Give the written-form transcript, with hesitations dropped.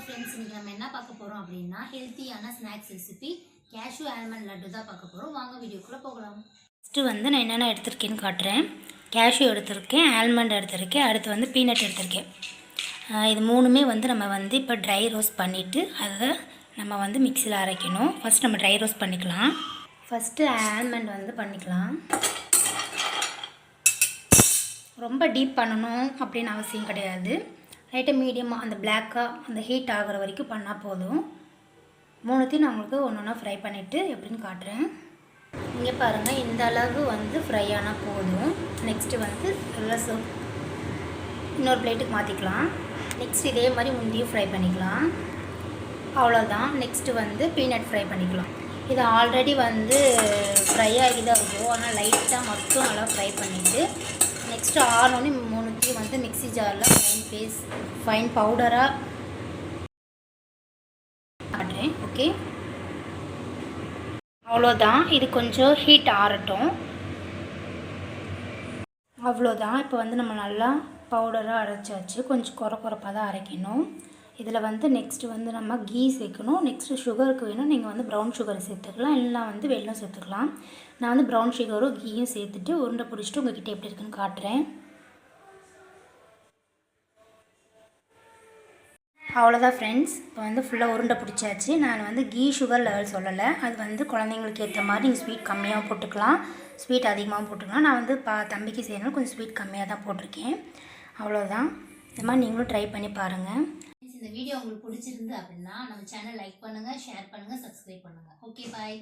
Friends, இன்னைக்கு நம்ம என்ன பார்க்க போகிறோம் அப்படின்னா ஹெல்த்தியான snacks recipe cashew almond laddu தான் பார்க்க போகிறோம். வாங்க வீடியோக்குள்ளே போகலாம். ஃபஸ்ட்டு வந்து நான் என்னென்ன எடுத்திருக்கேன்னு காட்டுறேன். கேஷ்யூ எடுத்திருக்கேன், ஆல்மண்ட் எடுத்திருக்கேன், அடுத்து வந்து பீனட் எடுத்திருக்கேன். இது மூணுமே வந்து நம்ம வந்து இப்போ ட்ரை ரோஸ்ட் பண்ணிவிட்டு அதை நம்ம வந்து மிக்சியில் அரைக்கணும். ஃபஸ்ட் நம்ம ட்ரை ரோஸ்ட் பண்ணிக்கலாம். ஃபஸ்ட்டு ஆல்மண்ட் வந்து பண்ணிக்கலாம். ரொம்ப டீப் பண்ணணும் அப்படின்னு அவசியம் கிடையாது. லைட்டாக மீடியமாக அந்த பிளாக்காக அந்த ஹீட் ஆகிற வரைக்கும் பண்ணால் போதும். மூணுத்தையும் நான் உங்களுக்கு ஒன்று ஒன்றா ஃப்ரை பண்ணிவிட்டு எப்படின்னு காட்டுறேன். இங்கே பாருங்கள், இந்த அளவு வந்து ஃப்ரை ஆனால் போதும். நெக்ஸ்ட்டு வந்து ரசம் இன்னொரு பிளேட்டுக்கு மாற்றிக்கலாம். நெக்ஸ்ட் இதே மாதிரி முந்தியும் ஃப்ரை பண்ணிக்கலாம். அவ்வளோதான். நெக்ஸ்ட்டு வந்து பீனட் ஃப்ரை பண்ணிக்கலாம். இது ஆல்ரெடி வந்து ஃப்ரை ஆகி தான் இருக்கும், ஆனால் லைட்டாக மட்டும் நல்லா ஃப்ரை பண்ணிவிட்டு நெக்ஸ்ட்டு ஆனோடனே மூணுத்தையும் வந்து மிக்ஸி ஜாரில் ஃபைன் பவுடராக காட்டுறேன். ஓகே, அவ்வளோதான். இது கொஞ்சம் ஹீட் ஆறட்டும். அவ்வளோதான். இப்போ வந்து நம்ம நல்லா பவுடராக அரைச்சாச்சு. கொஞ்சம் குறப்பாக தான் அரைக்கணும். இதில் வந்து நெக்ஸ்ட்டு வந்து நம்ம கீ சேர்க்கணும். நெக்ஸ்ட்டு சுகருக்கு வேணும், நீங்கள் வந்து ப்ரௌன் சுகர் சேர்த்துக்கலாம், இல்லைனா வந்து வெல்லம் சேர்த்துக்கலாம். நான் வந்து ப்ரௌன் சுகரும் கீயும் சேர்த்துட்டு உருண்டை பிடிச்சிட்டு உங்கள்கிட்ட எப்படி இருக்குன்னு காட்டுறேன். அவ்வளோதான் ஃப்ரெண்ட்ஸ். இப்போ வந்து ஃபுல்லாக உருண்டை பிடிச்சாச்சு. நான் வந்து கீ சுகர் லெவல் சொல்லலை. அது வந்து குழந்தைங்களுக்கு ஏற்ற மாதிரி நீங்கள் ஸ்வீட் கம்மியாக போட்டுக்கலாம், ஸ்வீட் அதிகமாக போட்டுக்கலாம். நான் வந்து தம்பிக்கு செய்யணும் கொஞ்சம் ஸ்வீட் கம்மியாக தான் போட்டிருக்கேன். அவ்வளோதான். இந்த மாதிரி நீங்களும் ட்ரை பண்ணி பாருங்கள். இந்த வீடியோ உங்களுக்கு பிடிச்சிருந்து அப்படின்னா நம்ம சேனல் லைக் பண்ணுங்கள், ஷேர் பண்ணுங்கள், சப்ஸ்கிரைப் பண்ணுங்கள். ஓகே, பாய்.